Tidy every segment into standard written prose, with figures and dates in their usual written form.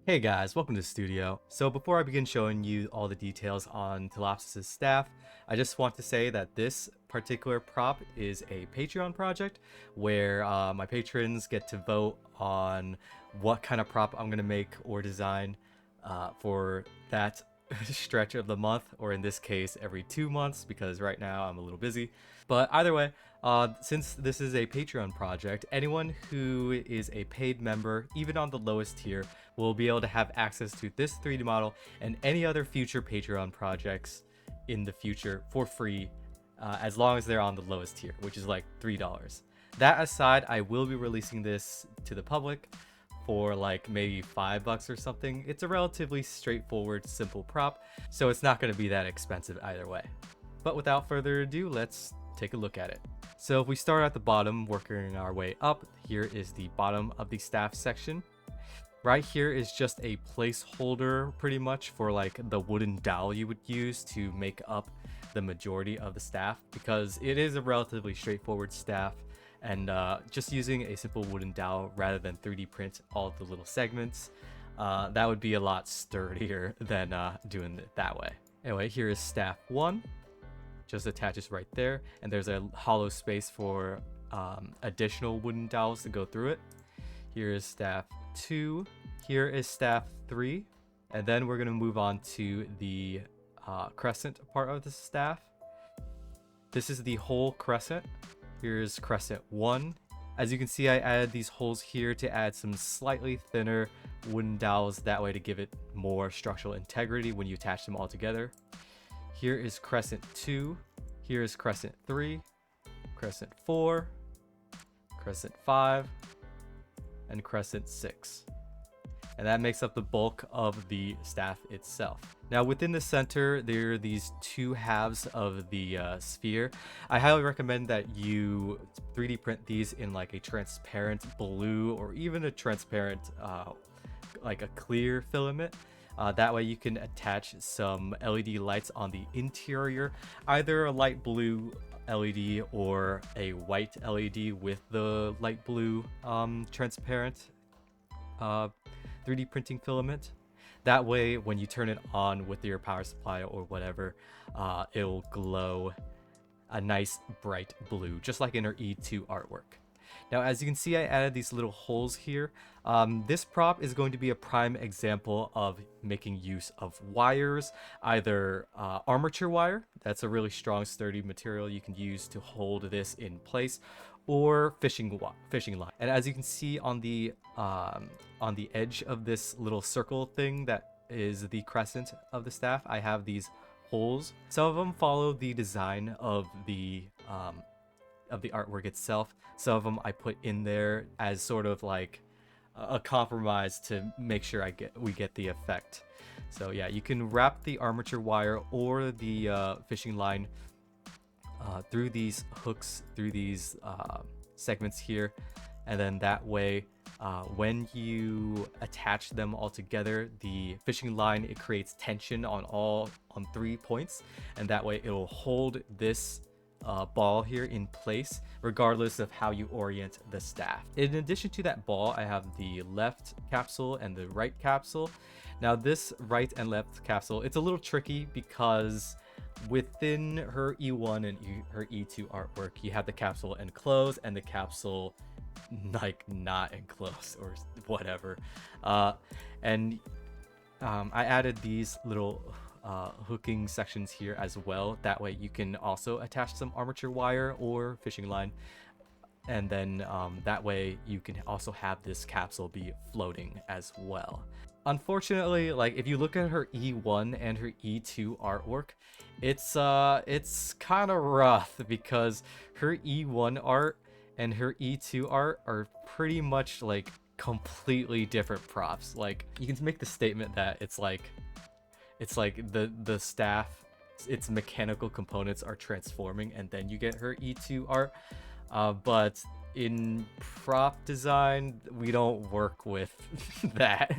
Hey guys, welcome to the studio. So before I begin showing you all the details on Ptilopsis Staff, I just want to say that this particular prop is a Patreon project where my patrons get to vote on what kind of prop I'm going to make or design for that stretch of the month, or in this case every 2 months, because right now I'm a little busy. But either way, since this is a Patreon project, anyone who is a paid member, even on the lowest tier, will be able to have access to this 3D model and any other future Patreon projects in the future for free, as long as they're on the lowest tier, which is like $3. That aside, I will be releasing this to the public for like maybe $5 or something. It's a relatively straightforward, simple prop, so it's not going to be that expensive either way. But without further ado, let's take a look at it. So if we start at the bottom, working our way up, here is the bottom of the staff section. Right here is just a placeholder pretty much for like the wooden dowel you would use to make up the majority of the staff, because it is a relatively straightforward staff, and just using a simple wooden dowel rather than 3D print all the little segments, that would be a lot sturdier than doing it that way. Anyway, here is staff 1. Just attaches right there, and there's a hollow space for additional wooden dowels to go through it. Here is staff 2. Here is staff 3, and then we're going to move on to the crescent part of the staff. This is the whole crescent. Here's crescent 1. As you can see, I added these holes here to add some slightly thinner wooden dowels, that way to give it more structural integrity when you attach them all together. Here is crescent 2. Here is crescent 3, crescent 4, crescent 5, and crescent 6. And that makes up the bulk of the staff itself. Now within the center, there are these two halves of the sphere. I highly recommend that you 3D print these in like a transparent blue, or even a transparent like a clear filament. That way you can attach some LED lights on the interior, either a light blue LED or a white LED with the light blue transparent 3D printing filament. That way when you turn it on with your power supply or whatever, it'll glow a nice bright blue, just like in our E2 artwork. Now, as you can see, I added these little holes here. This prop is going to be a prime example of making use of wires, either armature wire, that's a really strong, sturdy material you can use to hold this in place, or fishing line. And as you can see on the edge of this little circle thing that is the crescent of the staff, I have these holes. Some of them follow the design of the artwork itself. Some of them I put in there as sort of like a compromise to make sure we get the effect. So yeah, you can wrap the armature wire or the fishing line through these hooks, through these segments here, and then that way when you attach them all together, the fishing line, it creates tension on 3 points, and that way it'll hold this ball here in place regardless of how you orient the staff. In addition to that ball, I have the left capsule and the right capsule. Now this right and left capsule, it's a little tricky because within her E1 and her E2 artwork, you have the capsule enclosed and the capsule like not enclosed or whatever. And I added these little hooking sections here as well. That way you can also attach some armature wire or fishing line, and then that way you can also have this capsule be floating as well. Unfortunately, like if you look at her E1 and her E2 artwork, it's kind of rough because her E1 art and her E2 art are pretty much like completely different props. Like you can make the statement that it's like the staff, its mechanical components are transforming, and then you get her E2 art. But in prop design, we don't work with that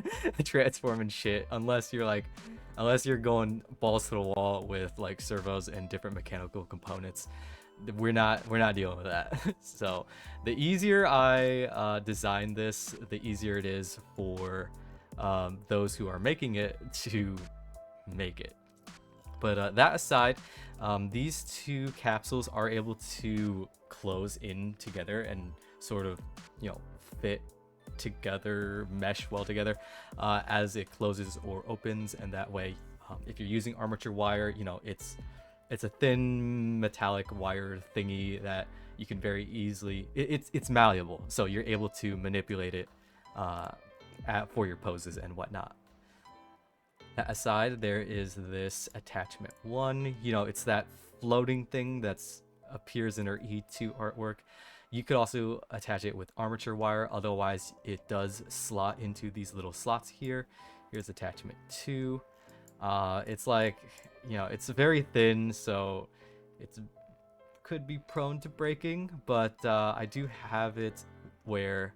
transforming shit unless you're going balls to the wall with like servos and different mechanical components. We're not dealing with that. So the easier I design this, the easier it is for those who are making it to make it. But that aside, these two capsules are able to close in together and sort of, fit together, mesh well together as it closes or opens. And that way, if you're using armature wire, it's a thin metallic wire thingy that you can very easily, it's malleable, so you're able to manipulate it for your poses and whatnot. That aside, there is this attachment 1. It's that floating thing that's appears in our E2 artwork. You could also attach it with armature wire, otherwise it does slot into these little slots here. Here's attachment 2. It's like, it's very thin, so it's could be prone to breaking, but I do have it where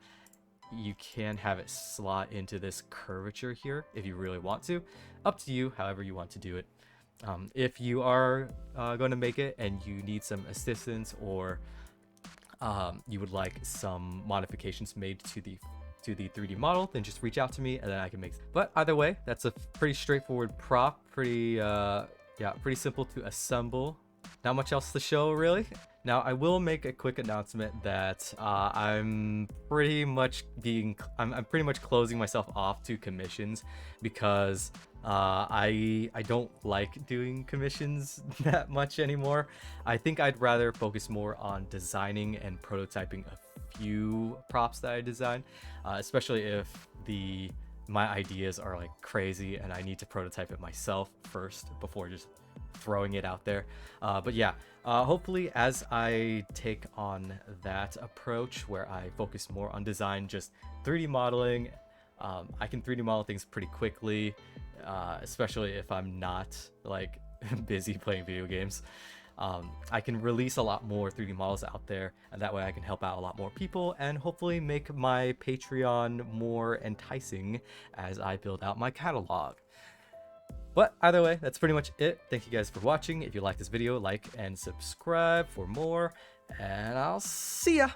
you can have it slot into this curvature here if you really want to. Up to you, however you want to do it. If you are going to make it and you need some assistance, or you would like some modifications made to the 3D model, then just reach out to me and then I can make it. But either way, that's a pretty straightforward prop, pretty simple to assemble. Not much else to show, really. Now, I will make a quick announcement that I'm pretty much closing myself off to commissions, because I don't like doing commissions that much anymore. I think I'd rather focus more on designing and prototyping a few props that I design, especially if my ideas are like crazy and I need to prototype it myself first before just throwing it out there. But yeah, hopefully as I take on that approach where I focus more on design, just 3D modeling, I can 3D model things pretty quickly, especially if I'm not like busy playing video games. I can release a lot more 3D models out there, and that way I can help out a lot more people and hopefully make my Patreon more enticing as I build out my catalog. But either way, that's pretty much it. Thank you guys for watching. If you like this video, like and subscribe for more, and I'll see ya!